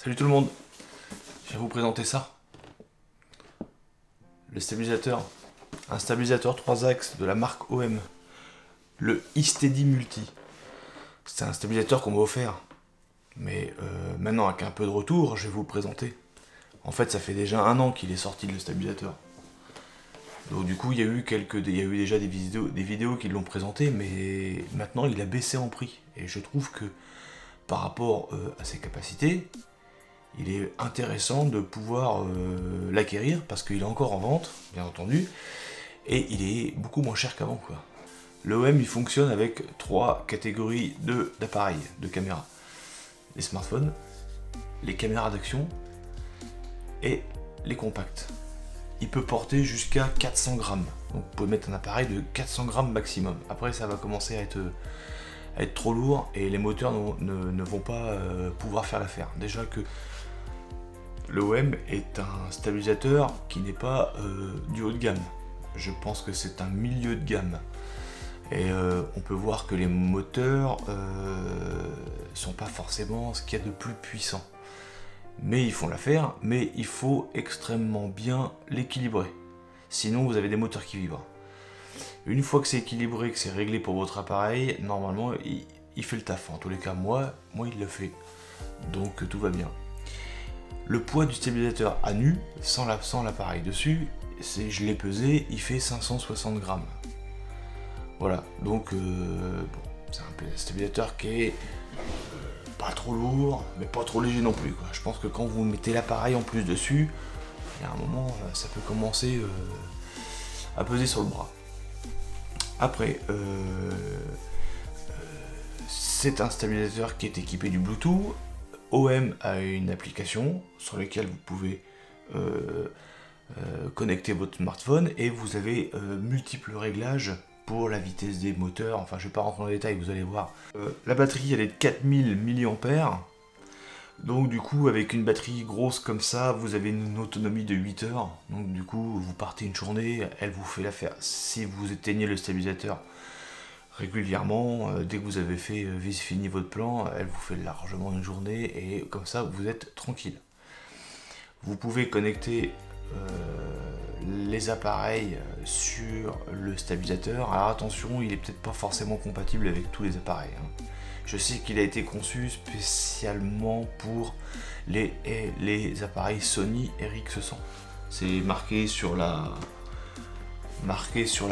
Salut tout le monde, je vais vous présenter ça. Le stabilisateur, un stabilisateur 3 axes de la marque OM, le iSteady Multi. C'est un stabilisateur qu'on m'a offert, mais maintenant avec un peu de retour, je vais vous le présenter. En fait, ça fait déjà 1 an qu'il est sorti le stabilisateur. Donc du coup, il y a eu déjà des vidéos qui l'ont présenté, mais maintenant il a baissé en prix. Et je trouve que par rapport à ses capacités, il est intéressant de pouvoir l'acquérir parce qu'il est encore en vente, bien entendu, et il est beaucoup moins cher qu'avant, quoi. L'OM il fonctionne avec 3 catégories d'appareils, de caméras. Les smartphones, les caméras d'action et les compacts. Il peut porter jusqu'à 400 grammes. Donc vous pouvez mettre un appareil de 400 grammes maximum. Après ça va commencer à être trop lourd et les moteurs ne vont pas pouvoir faire l'affaire. Déjà que l'OM est un stabilisateur qui n'est pas du haut de gamme. Je pense que c'est un milieu de gamme. Et on peut voir que les moteurs sont pas forcément ce qu'il y a de plus puissant. Mais ils font l'affaire, mais il faut extrêmement bien l'équilibrer. Sinon vous avez des moteurs qui vibrent. Une fois que c'est équilibré, que c'est réglé pour votre appareil, normalement il fait le taf. En tous les cas, moi il le fait. Donc tout va bien. Le poids du stabilisateur à nu, sans l'appareil dessus, je l'ai pesé, il fait 560 grammes. Voilà, donc bon, c'est un stabilisateur qui est pas trop lourd, mais pas trop léger non plus, quoi. Je pense que quand vous mettez l'appareil en plus dessus, il y a un moment, ça peut commencer à peser sur le bras. Après, c'est un stabilisateur qui est équipé du Bluetooth. OM a une application sur laquelle vous pouvez connecter votre smartphone et vous avez multiples réglages pour la vitesse des moteurs. Enfin, je ne vais pas rentrer dans les détails, vous allez voir. La batterie, elle est de 4000 mAh. Donc du coup, avec une batterie grosse comme ça, vous avez une autonomie de 8 heures. Donc du coup, vous partez une journée, elle vous fait l'affaire. Si vous éteignez le stabilisateur régulièrement, dès que vous avez fini votre plan, elle vous fait largement une journée et comme ça vous êtes tranquille. Vous pouvez connecter les appareils sur le stabilisateur. Alors attention, il est peut-être pas forcément compatible avec tous les appareils, hein. Je sais qu'il a été conçu spécialement pour les appareils Sony RX100. C'est marqué sur la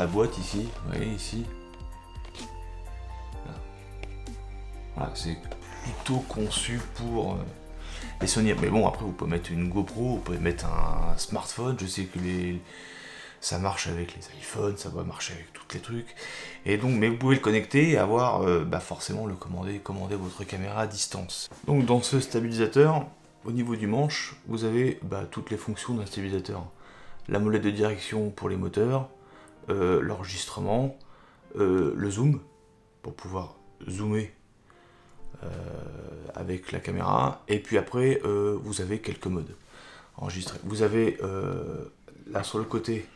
boîte ici, vous voyez ici. Voilà, c'est plutôt conçu pour les Sony. Mais bon, après vous pouvez mettre une GoPro, vous pouvez mettre un smartphone. Je sais que ça marche avec les iPhones, ça va marcher avec tous les trucs. Et donc, mais vous pouvez le connecter et avoir forcément commander votre caméra à distance. Donc dans ce stabilisateur, au niveau du manche, vous avez toutes les fonctions d'un stabilisateur. La molette de direction pour les moteurs, l'enregistrement, le zoom, pour pouvoir zoomer avec la caméra, et puis après vous avez quelques modes enregistrés. Vous avez là sur le côté,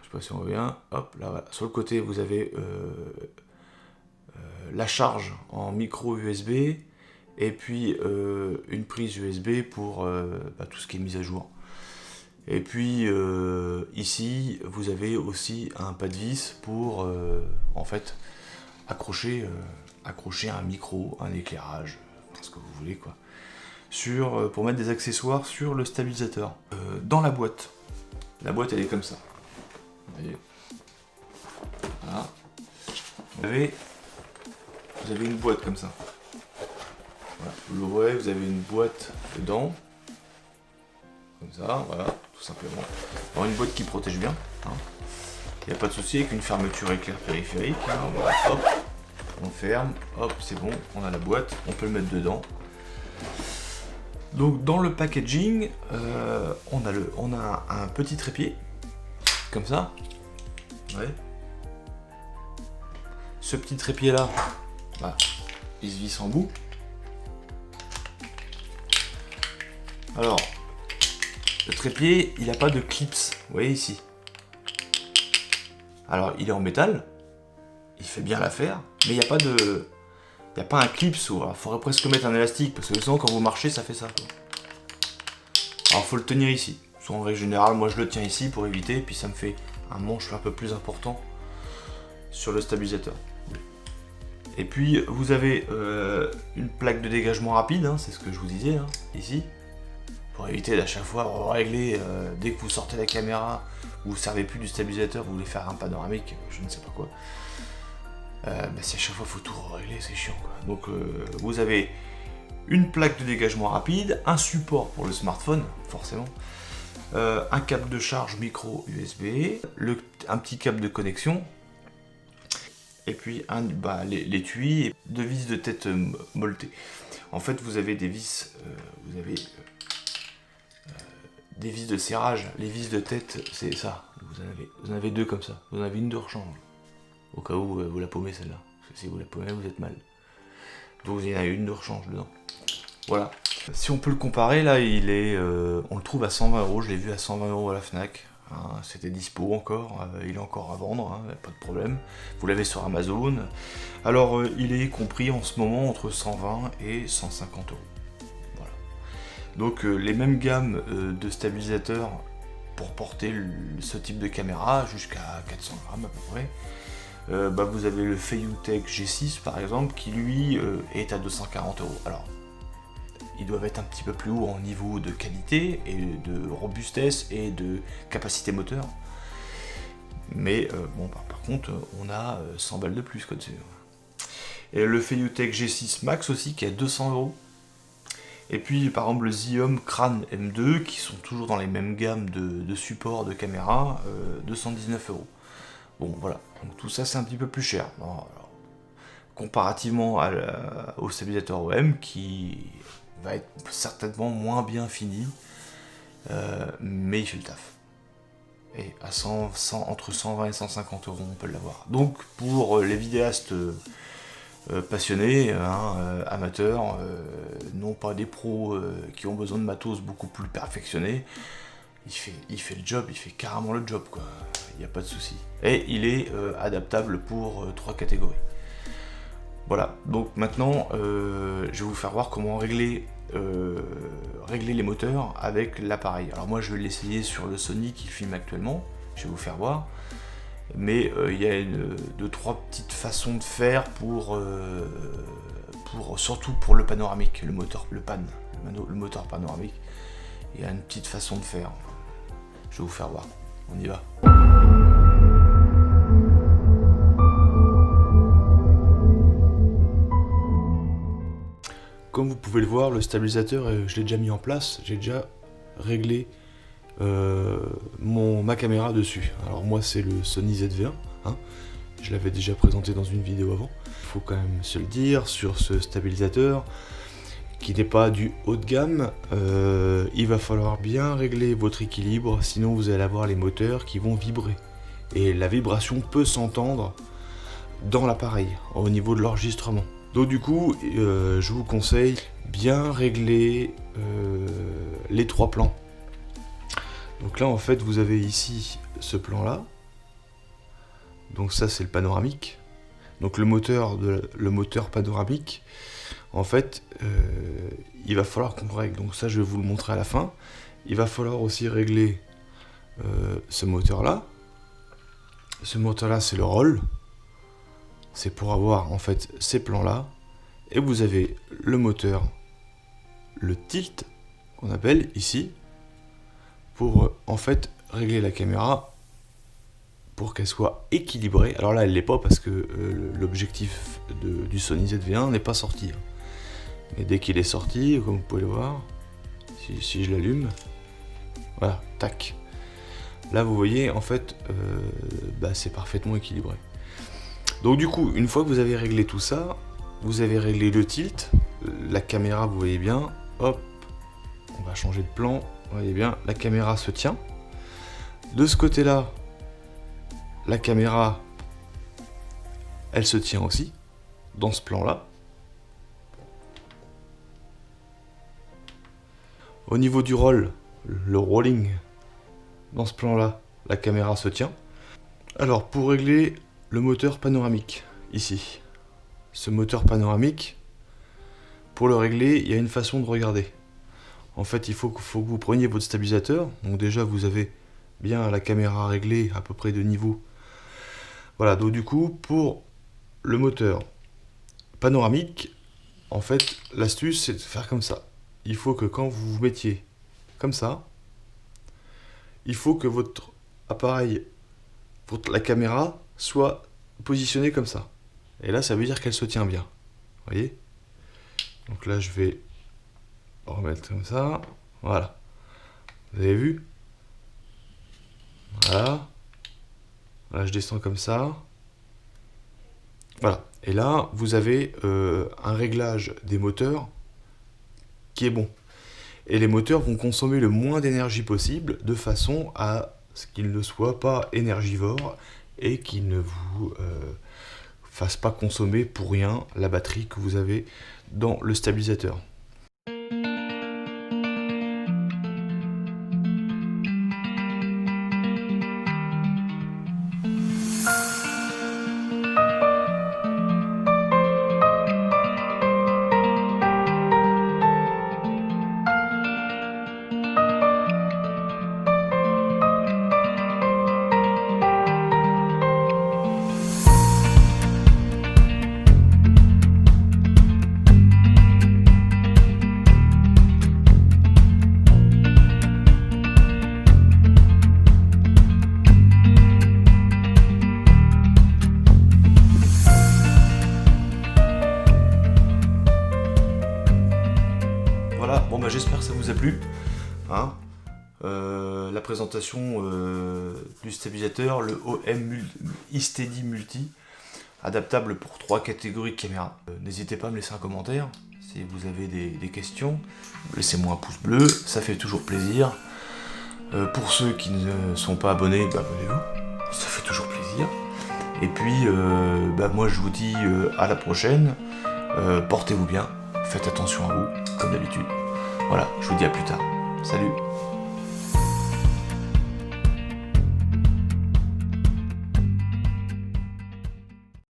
je sais pas si on voit bien, hop là, voilà. Sur le côté vous avez la charge en micro USB et puis une prise USB pour tout ce qui est mise à jour. Et puis ici vous avez aussi un pas de vis pour en fait accrocher un micro, un éclairage, ce que vous voulez, quoi, pour mettre des accessoires sur le stabilisateur. Dans la boîte elle est comme ça, vous voyez. Voilà. Vous avez une boîte comme ça, voilà. Vous l'ouvrez, vous avez une boîte dedans comme ça, voilà, tout simplement. Alors une boîte qui protège bien, hein. Il n'y a pas de souci, avec une fermeture éclair périphérique, hein. Voilà, hop, on ferme, hop, c'est bon, on a la boîte, on peut le mettre dedans. Donc dans le packaging, on a un petit trépied, comme ça. Ouais. Ce petit trépied là, il se visse en bout. Alors, le trépied, il n'a pas de clips, vous voyez ici. Alors il est en métal, il fait bien l'affaire, mais il n'y a n'y a pas un clip sous. Il faudrait presque mettre un élastique parce que sinon quand vous marchez ça fait ça, quoi. Alors faut le tenir ici. Soit en règle générale, moi je le tiens ici pour éviter, et puis ça me fait un manche un peu plus important sur le stabilisateur. Et puis vous avez une plaque de dégagement rapide, hein, c'est ce que je vous disais, hein, ici. Pour éviter d'à chaque fois régler, dès que vous sortez la caméra, vous ne servez plus du stabilisateur, vous voulez faire un panoramique, je ne sais pas quoi. Si à chaque fois il faut tout régler, c'est chiant, quoi. Donc vous avez une plaque de dégagement rapide, un support pour le smartphone, forcément, un câble de charge micro USB, un petit câble de connexion, et puis l'étui, deux vis de tête molletées. En fait, vous avez des vis, des vis de serrage. Les vis de tête, c'est ça. Vous en avez deux comme ça. Vous en avez une de rechange. Au cas où vous la paumez celle-là. Parce que si vous la paumez, vous êtes mal. Donc il y en a une de rechange dedans. Voilà. Si on peut le comparer, là, on le trouve à 120 €. Je l'ai vu à 120 € à la Fnac. Hein, c'était dispo encore. Il est encore à vendre, hein, pas de problème. Vous l'avez sur Amazon. Alors, il est compris en ce moment entre 120 et 150 €. Voilà. Donc, les mêmes gammes de stabilisateurs pour porter ce type de caméra jusqu'à 400 grammes à peu près. Vous avez le Feiyutech G6 par exemple qui lui est à 240 €. Alors, ils doivent être un petit peu plus hauts en niveau de qualité et de robustesse et de capacité moteur. Mais par contre, on a 100 balles de plus quoi dessus. Et le Feiyutech G6 Max aussi qui est à 200 €. Et puis par exemple le Xiom Crane M2 qui sont toujours dans les mêmes gammes de support de caméra, 219 €. Bon voilà, donc tout ça c'est un petit peu plus cher. Alors, comparativement au stabilisateur OM qui va être certainement moins bien fini, mais il fait le taf. Et à entre 120 et 150 € on peut l'avoir. Donc pour les vidéastes passionnés, amateurs, non pas des pros qui ont besoin de matos beaucoup plus perfectionnés, il fait le job, il fait carrément le job quoi, il n'y a pas de souci. Et il est adaptable pour 3 catégories. Voilà, donc maintenant je vais vous faire voir comment régler les moteurs avec l'appareil. Alors moi je vais l'essayer sur le Sony qui filme actuellement, je vais vous faire voir. Mais il y a 2-3 petites façons de faire surtout pour le panoramique, le moteur panoramique. Il y a une petite façon de faire. Je vais vous faire voir. On y va. Comme vous pouvez le voir, le stabilisateur, je l'ai déjà mis en place. J'ai déjà réglé ma caméra dessus. Alors moi c'est le Sony ZV-1, hein. Je l'avais déjà présenté dans une vidéo avant. Il faut quand même se le dire, sur ce stabilisateur qui n'est pas du haut de gamme, il va falloir bien régler votre équilibre, sinon vous allez avoir les moteurs qui vont vibrer. Et la vibration peut s'entendre dans l'appareil, au niveau de l'enregistrement. Donc du coup, je vous conseille bien régler les 3 plans. Donc là en fait vous avez ici ce plan là, donc ça c'est le panoramique, donc le moteur panoramique, en fait il va falloir qu'on règle, donc ça je vais vous le montrer à la fin. Il va falloir aussi régler ce moteur là c'est le roll, c'est pour avoir en fait ces plans là, et vous avez le moteur, le tilt qu'on appelle ici, pour en fait régler la caméra pour qu'elle soit équilibrée. Alors là elle l'est pas parce que l'objectif du Sony ZV-1 n'est pas sorti, mais dès qu'il est sorti, comme vous pouvez le voir, si je l'allume, voilà, tac, là vous voyez en fait c'est parfaitement équilibré. Donc du coup, une fois que vous avez réglé tout ça, vous avez réglé le tilt, la caméra vous voyez bien, hop, on va changer de plan. Vous voyez bien, la caméra se tient. De ce côté-là, la caméra, elle se tient aussi, dans ce plan-là. Au niveau du roll, le rolling, dans ce plan-là, la caméra se tient. Alors, pour régler le moteur panoramique, ici, ce moteur panoramique, pour le régler, il y a une façon de regarder. En fait, il faut que vous preniez votre stabilisateur. Donc déjà, vous avez bien la caméra réglée à peu près de niveau. Voilà, donc du coup, pour le moteur panoramique, en fait, l'astuce, c'est de faire comme ça. Il faut que quand vous vous mettiez comme ça, il faut que votre appareil, la caméra, soit positionnée comme ça. Et là, ça veut dire qu'elle se tient bien. Vous voyez? Donc là, je vais remettre comme ça. Voilà. Vous avez vu? Voilà. Là, je descends comme ça. Voilà. Et là, vous avez un réglage des moteurs qui est bon. Et les moteurs vont consommer le moins d'énergie possible de façon à ce qu'ils ne soient pas énergivores et qu'ils ne vous fassent pas consommer pour rien la batterie que vous avez dans le stabilisateur. Voilà, bon bah j'espère que ça vous a plu. Hein, la présentation du stabilisateur, le OM iSteady Multi, adaptable pour 3 catégories de caméras. N'hésitez pas à me laisser un commentaire si vous avez des questions. Laissez-moi un pouce bleu, ça fait toujours plaisir. Pour ceux qui ne sont pas abonnés, bah, abonnez-vous, ça fait toujours plaisir. Et puis, moi je vous dis à la prochaine. Portez-vous bien, faites attention à vous, comme d'habitude. Voilà, je vous dis à plus tard. Salut!